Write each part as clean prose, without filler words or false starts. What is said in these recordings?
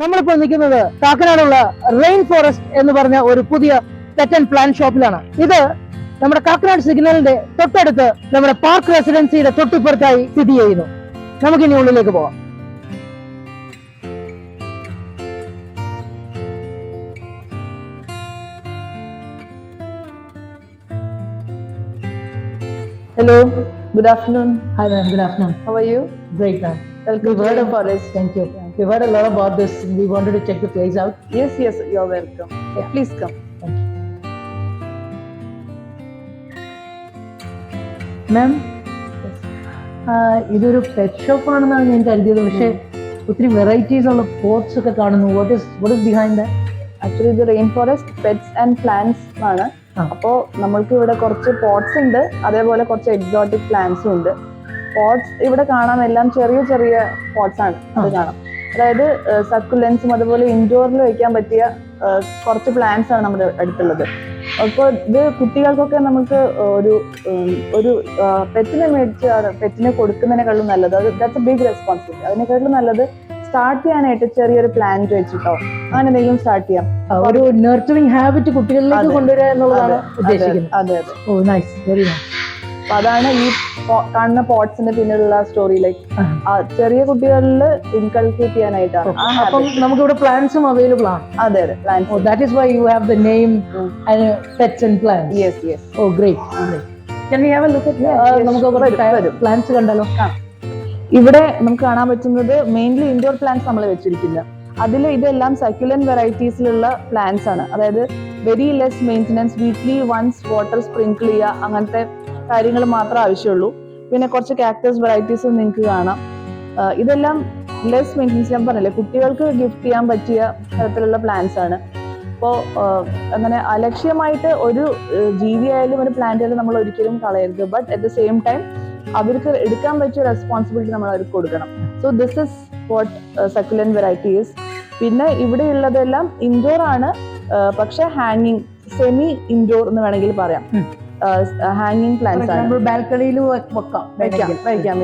നമ്മളിപ്പോൾ നിൽക്കുന്നത് കാക്കനാടുള്ള rain forest എന്ന് പറഞ്ഞ ഒരു പുതിയ പെറ്റ് ആൻഡ് പ്ലാന്റ് ഷോപ്പിലാണ്. ഇത് നമ്മുടെ കാക്കനാട് സിഗ്നലിന്റെ തൊട്ടടുത്ത് നമ്മുടെ പാർക്ക് റെസിഡൻസിയുടെ തൊട്ടിപ്പുറത്തായി സ്ഥിതി ചെയ്യുന്നു. നമുക്കിനി ഉള്ളിലേക്ക് പോവാം. Hello, good afternoon. Hi ma'am, good afternoon. How are you? Great ma'am. Welcome to Rainforest. Thank you. We've heard a lot about this. We wanted to check the place out. Yes, you're welcome. Yeah. Please come. Thank you. Ma'am, ഇതൊരു pet shop ആണെന്നാണ് ഞാൻ കരുതിയത്. പക്ഷേ ഒത്തിരി varieties ഉള്ള pots ഒക്കെ കാണുന്നു. What is behind that? Actually ഇത് റെയിൻഫോറസ്റ്റ് പെറ്റ്സ് ആൻഡ് പ്ലാന്റ്സ് ആണ്. അപ്പോൾ നമ്മൾക്ക് ഇവിടെ കുറച്ച് പോട്ട്സ് ഉണ്ട്, അതേപോലെ കുറച്ച് എക്സോട്ടിക് പ്ലാന്റ്സും ഉണ്ട്. പോട്ട്സ് ഇവിടെ കാണാം, എല്ലാം ചെറിയ ചെറിയ പോട്ട്സ് ആണ്. അത് കാണാം, അതായത് സക്കുലൻസും അതുപോലെ ഇൻഡോറിൽ വയ്ക്കാൻ പറ്റിയ കുറച്ച് പ്ലാന്റ്സ് ആണ് നമ്മുടെ അടുത്തുള്ളത്. അപ്പോൾ ഇത് കുട്ടികൾക്കൊക്കെ നമുക്ക് ഒരു പെറ്റിനെ മേടിച്ച് പെറ്റിനെ കൊടുക്കുന്നതിനേക്കാളും നല്ലത്, അത് ദാറ്റ്സ് എ ബിഗ് റെസ്പോൺസിബിലിറ്റി. അതിനേക്കാളും നല്ലത് സ്റ്റാർട്ട് ചെയ്യാനായിട്ട് ചെറിയൊരു പ്ലാന്റ് വെച്ചിട്ടോ അങ്ങനെ എന്തെങ്കിലും സ്റ്റാർട്ട് ചെയ്യാം. ഒരു നർച്ചറിംഗ് ഹാബിറ്റ് കുട്ടികളിലേക്ക് കൊണ്ടുവരിക എന്നുള്ളതാണ് ഉദ്ദേശിക്കുന്നത്. അതെ അതെ. ഓ നൈസ്, വെരി നൈസ്. അപ്പൊ അതാണ് ഈ കാണുന്ന പോട്ട്സിന്റെ പിന്നിലുള്ള സ്റ്റോറി. ലൈക്ക് ചെറിയ കുട്ടികളിൽ ഇൻകൾക്കേറ്റ് ചെയ്യാനായിട്ടാണ്. അപ്പം നമുക്കിവിടെ പ്ലാന്റ്സും അവൈലബിൾ ആണ്. അതെ അതെ, plants. That is why you have the name pets and plants. Yes yes. Oh great. Can we have a look at നമുക്ക് പ്ലാന്റ്സ് കണ്ടാലോ? ഇവിടെ നമുക്ക് കാണാൻ പറ്റുന്നത് മെയിൻലി ഇൻഡോർ പ്ലാന്റ്സ് നമ്മൾ വെച്ചിരിക്കുന്നത്. അതിൽ ഇതെല്ലാം സക്യുലൻ വെറൈറ്റീസിലുള്ള പ്ലാന്റ്സ് ആണ്. അതായത് very less maintenance, weekly once water sprinkle ചെയ്യുക, അങ്ങനത്തെ കാര്യങ്ങൾ മാത്രമേ ആവശ്യമുള്ളൂ. പിന്നെ കുറച്ച് കാക്ടസ് വെറൈറ്റീസും നിങ്ങൾക്ക് കാണാം. ഇതെല്ലാം ലെസ് മെയിൻ്റനൻസ്. ഞാൻ പറഞ്ഞില്ലേ, കുട്ടികൾക്ക് ഗിഫ്റ്റ് ചെയ്യാൻ പറ്റിയ തരത്തിലുള്ള പ്ലാന്റ്സ് ആണ്. അപ്പോൾ അങ്ങനെ അലക്ഷ്യമായിട്ട് ഒരു ജീവിയായാലും ഒരു പ്ലാന്റ് ആയാലും നമ്മൾ ഒരിക്കലും കളയരുത്. But at the same time അവർക്ക് എടുക്കാൻ പറ്റിയ റെസ്പോൺസിബിലിറ്റി നമ്മൾ അവർക്ക് കൊടുക്കണം. So this is what succulent variety is. പിന്നെ ഇവിടെ ഉള്ളതെല്ലാം ഇൻഡോർ ആണ്, പക്ഷെ ഹാങ്ങിങ്, സെമി ഇൻഡോർ എന്ന് വേണമെങ്കിൽ പറയാം. ഹാങ്ങിങ് പ്ലാന്റ്സ് ആണ്. ബാൽക്കണിയിൽ വയ്ക്കാം.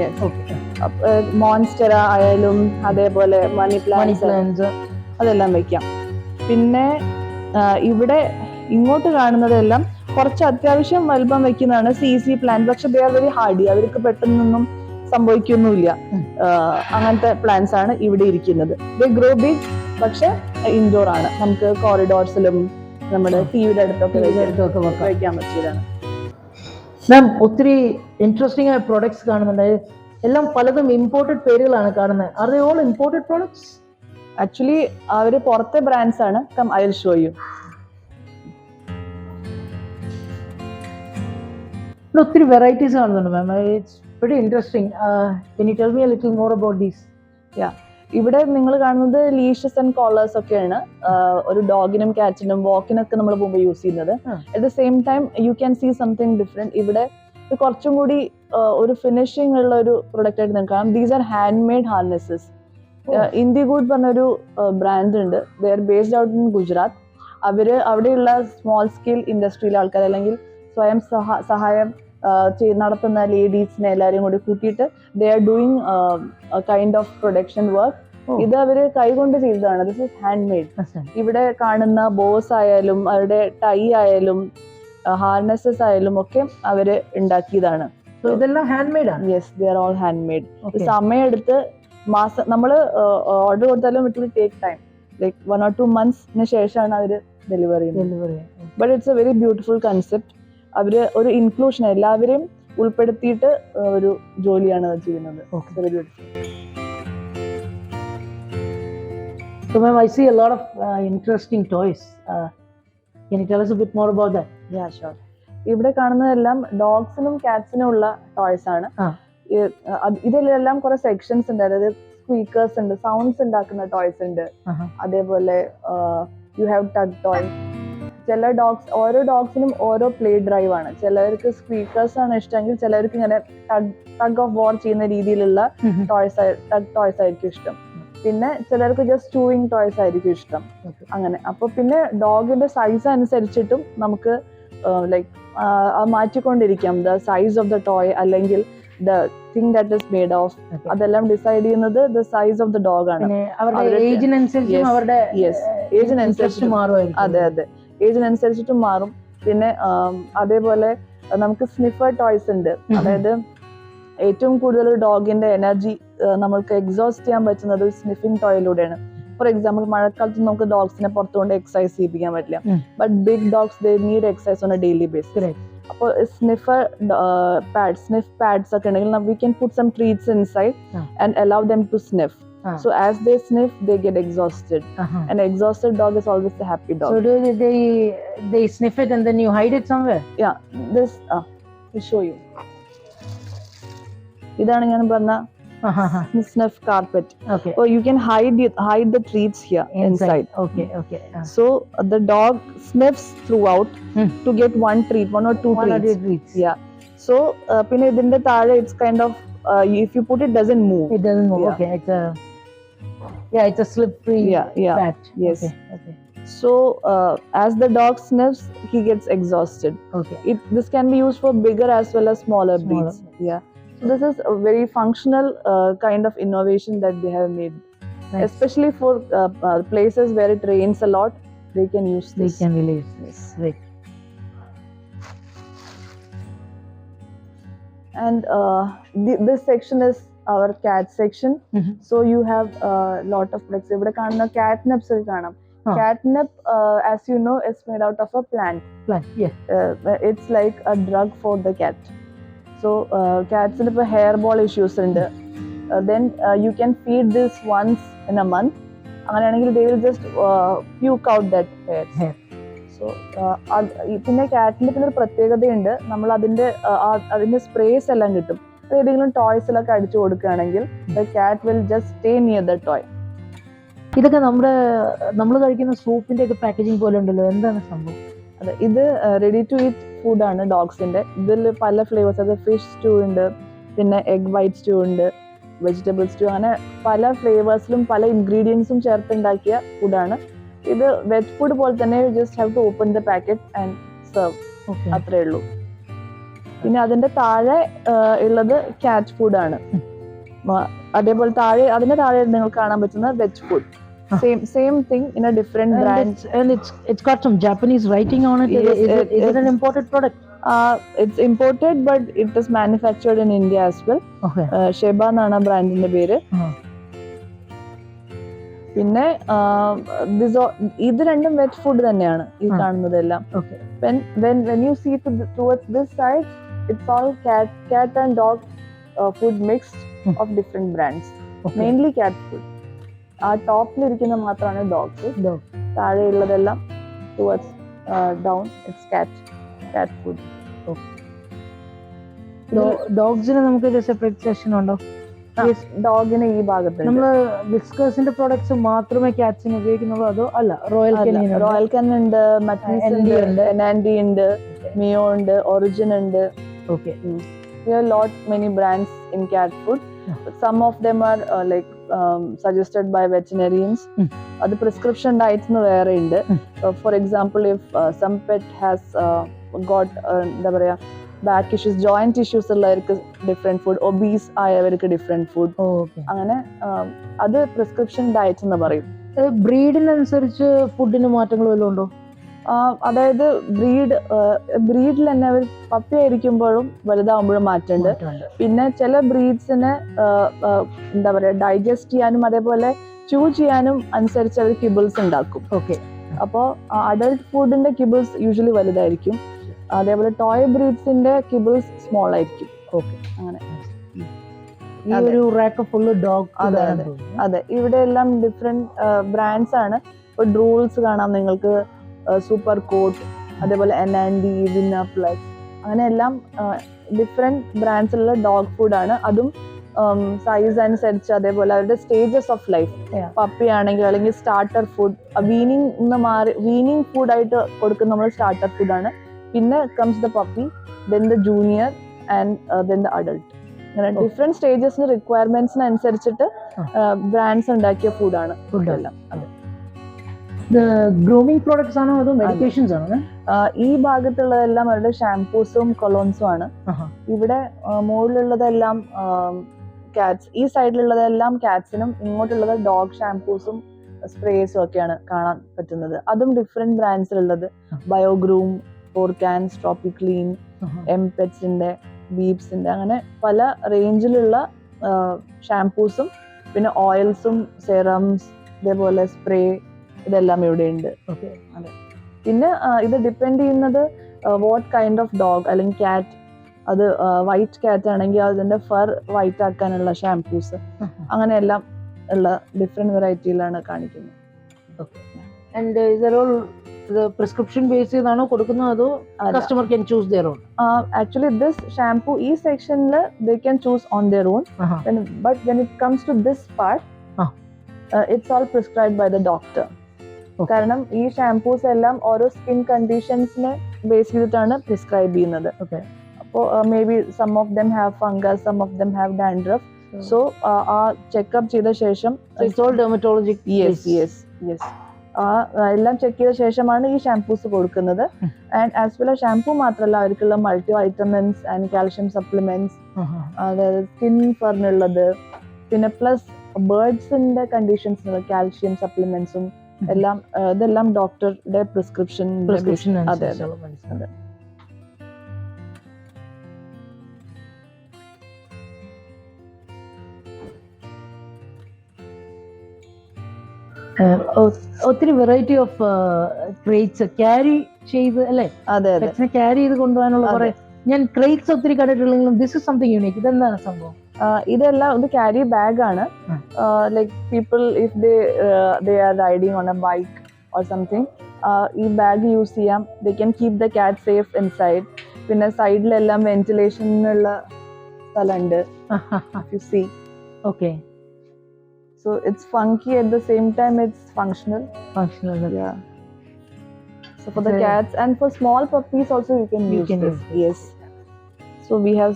മോൺസ്റ്റർ ആയാലും അതേപോലെ മണി പ്ലാന്റ്സ് അതെല്ലാം വയ്ക്കാം. പിന്നെ ഇവിടെ ഇങ്ങോട്ട് കാണുന്നതെല്ലാം കുറച്ച് അത്യാവശ്യം വലുപ്പം വെക്കുന്നതാണ് സി പ്ലാന്റ്. പക്ഷെ ദേ ആർ വെരി ഹാർഡി, അവർക്ക് പെട്ടെന്നൊന്നും സംഭവിക്കൊന്നുമില്ല. അങ്ങനത്തെ പ്ലാന്റ്സ് ആണ് ഇവിടെ ഇരിക്കുന്നത്. ദേ ഗ്രോ ബിഗ്, പക്ഷെ ഇൻഡോർ ആണ്. നമുക്ക് കോറിഡോർസിലും നമ്മുടെ ടിവിയുടെ അടുത്തൊക്കെ വയ്ക്കാൻ പറ്റിയതാണ്. മാം, ഒത്തിരി ഇൻട്രസ്റ്റിംഗ് ആയ പ്രോഡക്ട്സ് കാണുന്നുണ്ട്. എല്ലാം പലതും ഇമ്പോർട്ടഡ് പേരുകളാണ് കാണുന്നത്. Are they all imported products? Actually അവര് പുറത്തെ ബ്രാൻഡ്സ് ആണ്. Come I will show you. ഒത്തിരി വെറൈറ്റീസ് കാണുന്നുണ്ട് ma'am. It's very interesting. Can you tell me a little more about these? ഇവിടെ നിങ്ങൾ കാണുന്നത് ലീഷസ് ആൻഡ് കോളേഴ്സ് ഒക്കെയാണ്. ഒരു ഡോഗിനും കാറ്റിനും വാക്കിനൊക്കെ നമ്മൾ പോകുമ്പോൾ യൂസ് ചെയ്യുന്നത്. At the same time you can see something different. ഇവിടെ കുറച്ചും കൂടി ഒരു ഫിനിഷിംഗ് ഉള്ള ഒരു പ്രൊഡക്റ്റ് ആയിട്ട് നിങ്ങൾക്ക് കാണാം. These are hand made harnesses. India good പറഞ്ഞൊരു ബ്രാൻഡ് ഉണ്ട്. They are based out in Gujarat. അവിടെയുള്ള സ്മോൾ സ്കെയിൽ ഇൻഡസ്ട്രിയിലെ ആൾക്കാർ, അല്ലെങ്കിൽ സ്വയം സഹായം നടത്തുന്ന ലേഡീസിനെ എല്ലാവരെയും കൂടി കൂട്ടിയിട്ട് they are doing kind of production work. ഇത് അവര് കൈകൊണ്ട് ചെയ്തതാണ്. This is hand made. ഇവിടെ കാണുന്ന ബോസ് ആയാലും അവരുടെ ടൈ ആയാലും ഹാർനെസസ് ആയാലും ഒക്കെ അവര് ഉണ്ടാക്കിയതാണ്. ഇതെല്ലാം ഹാൻഡ് മെയ്ഡ് ആണ്? Yes, they are all hand made. സമയമെടുത്ത് നമ്മൾ ഓർഡർ കൊടുത്താലും it will take time. Like 1 or 2 months ശേഷമാണ് അവര് ഡെലിവറി ചെയ്യുന്നത്. But it's A very beautiful concept. അവര് ഒരു ഇൻക്ലൂഷൻ എല്ലാവരെയും ഉൾപ്പെടുത്തിയിട്ട് ഒരു ജോലിയാണ് ചെയ്യുന്നത്. Very beautiful. So ma'am, I see a lot of interesting toys. Can you tell us a bit more about that? Yeah, sure. ഇവിടെ കാണുന്നതെല്ലാം ഡോഗ്സിനും കാറ്റ്സിനും ഉള്ള ടോയ്സ് ആണ്. ഇതിലെല്ലാം കുറെ സെക്ഷൻസ് ഉണ്ട്. അതായത് സ്പീക്കേഴ്സ് ഉണ്ട്, സൗണ്ട്സ് ഉണ്ടാക്കുന്ന ടോയ്സ് ഉണ്ട്. അതേപോലെ യു ഹാവ് ടഗ് ടോയ്. ചില ഓരോ ഡോഗ്സിനും ഓരോ പ്ലേ ഡ്രൈവ് ആണ്. ചിലവർക്ക് സ്പീക്കേഴ്സ് ആണ് ഇഷ്ടമെങ്കിൽ ചിലവർക്ക് ഇങ്ങനെ ടഗ് ഓഫ് വാർ ചെയ്യുന്ന രീതിയിലുള്ള ടോയ്സ് ആയിരിക്കും ഇഷ്ടം. പിന്നെ ചിലർക്ക് ജസ്റ്റ് ചൂയിങ് ടോയ്സ് ആയിരിക്കും ഇഷ്ടം. അങ്ങനെ. അപ്പൊ പിന്നെ ഡോഗിന്റെ സൈസ് അനുസരിച്ചിട്ടും നമുക്ക് ലൈക്ക് മാറ്റിക്കൊണ്ടിരിക്കാം. The size of the toy അല്ലെങ്കിൽ the everything that is made of. അതെല്ലാം ഡിസൈഡ് ചെയ്യുന്നത് the size of the dog ആണ്. അവരുടെ ഏജിനനുസരിച്ചും അവരുടെ ഏജിനനുസരിച്ച് മാറുമായിരിക്കും. അതെ അതെ, ഏജിനനുസരിച്ചിട്ട് മാറും. പിന്നെ അതേപോലെ നമുക്ക് സ്നിഫർ ടോയ്സ് ഉണ്ട്. അതായത് ഏറ്റവും കൂടുതൽ ഡോഗിന്റെ എനർജി നമ്മൾക്ക് എക്സോസ്റ്റ് ചെയ്യാൻ പറ്റുന്നത് സ്നിഫിംഗ് ടോയിലൂടെയാണ്. ഫോർ എക്സാമ്പിൾ, മഴക്കാലത്ത് നമുക്ക് ഡോഗ്സിനെ പുറത്തുകൊണ്ട് എക്സസൈസ് ചെയ്യിപ്പിക്കാൻ പറ്റില്ല. But big dogs they need exercise on a daily basis. അപ്പോൾ സ്നിഫർ സ്നിഫ് പാഡ്സ് ഒക്കെ ഉണ്ടെങ്കിൽ we can put some treats inside and allow them to sniff. So as they sniff, they get exhausted. An exhausted dog is always a happy dog. So do they sniff it and then you hide it somewhere? Yeah, this I'll show you. ഇതാണ് ഞാൻ പറഞ്ഞ sniff carpet. Okay. So you can hide the treats here inside. Okay. So the dog sniffs throughout to get one or two treats. Yeah. So പിന്നെ ഇതിന്റെ താഴെ it's kind of if you put it doesn't move. It doesn't move. Yeah. Okay, it's a slippery patch. Yes. Okay. So as the dog sniffs, he gets exhausted. Okay. This can be used for bigger as well as smaller breeds. Yeah. So this is a very functional kind of innovation that they have made. Nice. Especially for places where it rains a lot, they can use this. They can release this. Right. And this section is our cat section. So you have a lot of products. ഇവിടെ കാണുന്ന catnips കാണാം. Catnip, as you know, is made out of a plant. Yes. It's like a drug for the cat. So cats have hairball issues ഉണ്ട്. Then you can feed this once in a month. അങ്ങനെയാണെങ്കിൽ they will just puke out that hair. So പിന്നെ കാറ്റിന്റെ ഒരു പ്രത്യേകതയുണ്ട്. നമ്മൾ അതിന്റെ sprays എല്ലാം കിട്ടും. ഏതെങ്കിലും ടോയ്സ് എല്ലാം അടിച്ചു കൊടുക്കുകയാണെങ്കിൽ the cat will just stay near the toy. ഇതൊക്കെ നമ്മൾ കഴിക്കുന്ന സൂപ്പിന്റെ ഒക്കെ പാക്കേജിംഗ് പോലെ ഉണ്ടല്ലോ, എന്താണ് സംഭവം? അതെ, ഇത് റെഡി ടു ഈറ്റ് ഫുഡാണ് ഡോഗ്സിന്റെ. ഇതിൽ പല ഫ്ലേവേഴ്സ്, അത് ഫിഷ് സ്റ്റൂ ഉണ്ട്, പിന്നെ എഗ് വൈറ്റ് സ്റ്റൂ ഉണ്ട്, വെജിറ്റബിൾ സ്റ്റൂ, അങ്ങനെ പല ഫ്ലേവേഴ്സിലും പല ഇൻഗ്രീഡിയൻസും ചേർത്തുണ്ടാക്കിയ ഫുഡാണ്. ഇത് വെറ്റ് ഫുഡ് പോലെ തന്നെ just have to open the packet and serve, അത്രേ ഉള്ളൂ. പിന്നെ അതിന്റെ താഴെ ഉള്ളത് കാറ്റ് ഫുഡാണ്. അതേപോലെ അതിന്റെ താഴെ നിങ്ങൾക്ക് കാണാൻ പറ്റുന്ന veg food. Same thing in a different brand. And it's got some Japanese writing on it. Is it an imported product? It's imported, but it is manufactured in India as well. Okay. Sheba എന്നാണ് ബ്രാൻഡിന്റെ പേര്. പിന്നെ ഇത് രണ്ടും veg food തന്നെയാണ് ഈ കാണുന്നതെല്ലാം. When you see towards this side, it's all cat and dog food mixed of different brands. Mainly cat food. ആ ടോപ്പിലിരിക്കുന്ന മാത്രമാണ് ഡോഗ് ഫുഡ്. താഴെയുള്ളതെല്ലാം towards down it's cat food. ഡോഗ്സിന് നമുക്ക് സെപ്പറേറ്റ് സെക്ഷൻ ഉണ്ടോ? ഡോഗിന് ഈ ഭാഗത്ത് നമ്മള് വിസ്കേഴ്സിന്റെ പ്രോഡക്ട്സ് മാത്രമേ കാറ്റ്സിന് ഉപയോഗിക്കുന്നുള്ളൂ, അതോ അല്ല? റോയൽ കൻ ഉണ്ട്, മറ്റീസ് ഉണ്ട്, എനാൻഡി ഉണ്ട്, മിയോ ഉണ്ട്, ഒറിജിൻ ഉണ്ട്. Okay. There are many brands in cat food. Some of them are suggested by veterinarians. The prescription diets nu vera undu. For example, if some pet has got back issues, joint issues ullarku different food, obese ayavarku different food. Angane adu prescription diets nu parayum. ബ്രീഡിനനുസരിച്ച് ഫുഡിന് മാറ്റങ്ങൾ വല്ലതും ഉണ്ടോ? അതായത് ബ്രീഡിൽ തന്നെ അവർ puppy ആയിരിക്കുമ്പോഴും വലുതാവുമ്പോഴും മാറ്റമുണ്ട്. പിന്നെ ചില ബ്രീഡ്സിനെ എന്താ പറയാ ഡൈജസ്റ്റ് ചെയ്യാനും അതേപോലെ ചൂ ചെയ്യാനും അനുസരിച്ച് അവർ കിബിൾസ് ഉണ്ടാക്കും. അപ്പോൾ അഡൾട്ട് ഫുഡിന്റെ കിബിൾസ് യൂഷ്വലി വലുതായിരിക്കും, അതേപോലെ ടോയ് ബ്രീഡ്സിന്റെ കിബിൾസ് സ്മോൾ ആയിരിക്കും. അങ്ങനെ അതെ, ഇവിടെ എല്ലാം ഡിഫറെന്റ് ബ്രാൻഡ്സ് ആണ്. ഇപ്പൊ ഡ്രൂൾസ് കാണാം നിങ്ങൾക്ക്, സൂപ്പർ കോട്ട്, അതേപോലെ എനാൻഡി, വിന്ന പ്ലസ്, അങ്ങനെ എല്ലാം ഡിഫറെന്റ് ബ്രാൻഡ്സിലുള്ള ഡോഗ് ഫുഡാണ്. അതും സൈസ് അനുസരിച്ച് അതേപോലെ അവരുടെ സ്റ്റേജസ് ഓഫ് ലൈഫ്. പപ്പി ആണെങ്കിൽ അല്ലെങ്കിൽ സ്റ്റാർട്ടർ ഫുഡ്, വീനിങ് ഫുഡായിട്ട് കൊടുക്കുന്ന നമ്മൾ സ്റ്റാർട്ടർ ഫുഡാണ്. പിന്നെ comes the puppy, then the junior and then the adult. അങ്ങനെ ഡിഫറെന്റ് സ്റ്റേജസിന് റിക്വയർമെന്റ്സിന് അനുസരിച്ചിട്ട് ബ്രാൻഡ്സ് ഉണ്ടാക്കിയ ഫുഡാണ് ഫുഡെല്ലാം. അതെ. ഗ്രൂമിംഗ് പ്രോഡക്ട്സ് ആണോ അതോ മെഡിക്കേഷൻസ് ആണോ? ഈ ഭാഗത്തുള്ളതെല്ലാം അവരുടെ ഷാംപൂസും കൊളോൺസും ആണ്. ഇവിടെ മുകളിലുള്ളതെല്ലാം കാറ്റ്സ്, ഈ സൈഡിലുള്ളതെല്ലാം കാറ്റ്സിനും, ഇങ്ങോട്ടുള്ളത് ഡോഗ് ഷാംപൂസും സ്പ്രേസും ഒക്കെയാണ് കാണാൻ പറ്റുന്നത്. അതും ഡിഫറെന്റ് ബ്രാൻഡ്സിലുള്ളത്, ബയോഗ്രൂം, ഫോർകാൻ, ട്രോപ്പി ക്ലീൻ, എം പെറ്റ്സിന്റെ, ബീബ്സിന്റെ, അങ്ങനെ പല റേഞ്ചിലുള്ള ഷാംപൂസും പിന്നെ ഓയിൽസും സെറംസ് ഇതേപോലെ സ്പ്രേ ഇതെല്ലാം ഇവിടെ ഉണ്ട്. അതെ. പിന്നെ ഇത് ഡിപ്പെൻഡ് ചെയ്യുന്നത് വാട്ട് കൈൻഡ് ഓഫ് ഡോഗ് അല്ലെങ്കിൽ കാറ്റ്. അത് വൈറ്റ് കാറ്റ് ആണെങ്കിൽ അതിന്റെ ഫർ വൈറ്റ് ആക്കാനുള്ള ഷാംപൂസ്, അങ്ങനെയെല്ലാം ഉള്ള ഡിഫറെന്റ് വെറൈറ്റിയിലാണ് കാണിക്കുന്നത്. പ്രിസ്ക്രിപ്ഷൻ ബേസ് ചെയ്താണോ കൊടുക്കുന്നത് അതോ customer can choose their own? Actually this shampoo ഈ സെക്ഷനിൽ they can choose on their own, but when it comes to this part it's all prescribe by the doctor. കാരണം ഈ ഷാംപൂസ് എല്ലാം ഓരോ സ്കിൻ കണ്ടീഷൻസിനെ ബേസ് ചെയ്തിട്ടാണ് പ്രിസ്ക്രൈബ് ചെയ്യുന്നത്. അപ്പോൾ maybe some of them have fungus, some of them have dandruff. So ആ checkup ചെയ്ത ശേഷം എല്ലാം ചെക്ക് ചെയ്ത ശേഷമാണ് ഈ ഷാംപൂസ് കൊടുക്കുന്നത്. And as well as shampoo മാത്രമല്ല, അവർക്കുള്ള multi vitamins and calcium supplements, അതായത് സ്കിൻ ഫറിനുള്ളത്, പിന്നെ പ്ലസ് ബേർഡ്സിന്റെ കണ്ടീഷൻസിനുള്ള കാൽഷ്യം സപ്ലിമെന്റ്സും എല്ലാം, ഇതെല്ലാം ഡോക്ടറുടെ പ്രിസ്ക്രിപ്ഷൻ. അതെ അതെ. ഒത്തിരി വെറൈറ്റി ഓഫ് ക്രേറ്റ്സ് ക്യാരി ചെയ്ത് അല്ലേ? അതെ, ക്യാരി ചെയ്ത് കൊണ്ടുപോകാനുള്ള കുറെ ഞാൻ ക്രേറ്റ്സ് ഒത്തിരി കണ്ടിട്ടുള്ളെങ്കിലും ദിസ് ഇസ് സംതിങ് യൂണിക്. ഇതെന്താണ് സംഭവം? ഇതെല്ലാം ഒരു ക്യാരി ബാഗ് ആണ്. Like people if they are riding on a bike or something, ഈ ബാഗ് യൂസ് ചെയ്യാം. They can keep the cat safe inside. പിന്നെ സൈഡിലെല്ലാം വെന്റിലേഷനുള്ള സ്ഥലമുണ്ട്. You see. Okay. So it's funky at the same time it's functional. Yeah. So for the cats and for small puppies also you can use this. Yes. So we have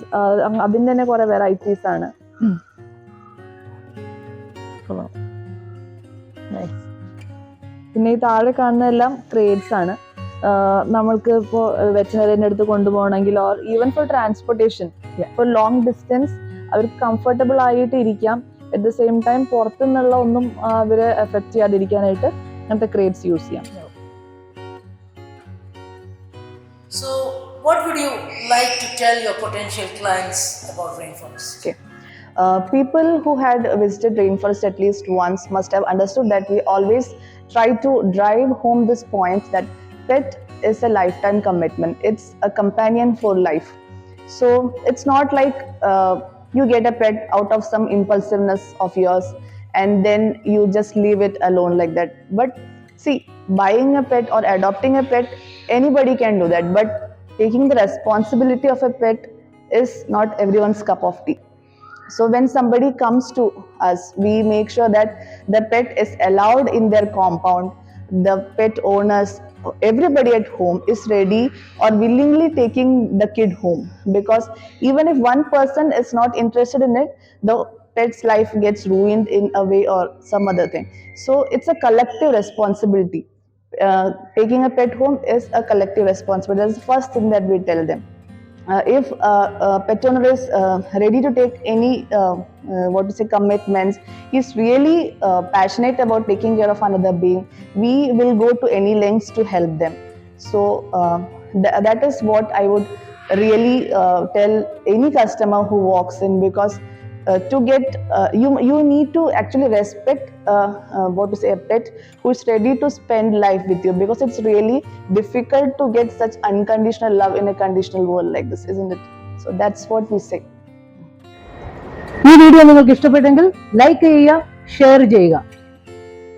adinte തന്നെ കുറെ varieties ആണ്. Nice. പിന്നെ ഈ താഴെ കാണുന്നതെല്ലാം crates ആണ്. നമ്മൾക്ക് ഇപ്പോൾ വെറ്റിനറിന്റെ അടുത്ത് കൊണ്ടുപോകണമെങ്കിൽ or even for transportation, for long distance അവർക്ക് കംഫർട്ടബിൾ ആയിട്ട് ഇരിക്കാം. അറ്റ് ദ സെയിം ടൈം പുറത്തുനിന്നുള്ള ഒന്നും അവരെ എഫക്ട് ചെയ്യാതിരിക്കാനായിട്ട് അങ്ങനത്തെ ക്രേറ്റ്സ് യൂസ് ചെയ്യാം. So what would you like to tell your potential clients about Rainforest? Okay. People who had visited Rainforest at least once must have understood that we always try to drive home this point that pet is a lifetime commitment. It's a companion for life. So it's not like you get a pet out of some impulsiveness of yours and then you just leave it alone like that. But see, buying a pet or adopting a pet, anybody can do that. But taking the responsibility of a pet is not everyone's cup of tea. So when somebody comes to us, we make sure that the pet is allowed in their compound. The pet owners, everybody at home is ready or willingly taking the kid home, because even if one person is not interested in it, the pet's life gets ruined in a way or some other thing. So it's a collective responsibility. Taking a pet home is a collective responsibility. That's the first thing that we tell them. If a pet owner is ready to take any commitments, he's really passionate about taking care of another being, we will go to any lengths to help them. So that is what I would really tell any customer who walks in, because to get you need to actually respect a pet who is ready to spend life with you, because it's really difficult to get such unconditional love in a conditional world like this, isn't it? So that's what we say. ഈ video നിങ്ങൾക്ക് ഇഷ്ടപ്പെട്ടെങ്കിൽ like ചെയ്യുക, share ചെയ്യുക.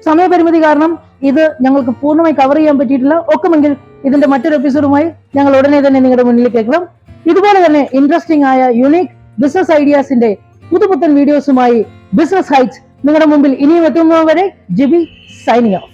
സമയപരിമിതി കാരണം ഇത് ഞങ്ങൾക്ക് പൂർണ്ണമായി cover ചെയ്യാൻ പറ്റിയിട്ടില്ല. ഒക്കുമെങ്കിൽ ഇതിന്റെ മറ്റൊരു എപ്പിസോഡുമായി ഞങ്ങൾ ഉടനെ തന്നെ നിങ്ങളുടെ മുന്നിലേക്ക് എത്തണം. ഇതുപോലെ തന്നെ ഇൻട്രസ്റ്റിംഗ് ആയ യുണീക് ബിസിനസ് ഐഡിയാസിന്റെ പുതുപുത്തൻ വീഡിയോസുമായി ബിസിനസ് ഹൈറ്റ്സ് നിങ്ങളുടെ മുമ്പിൽ ഇനിയും എത്തുന്നതുവരെ ജിബി സൈനിങ് ഓഫ്.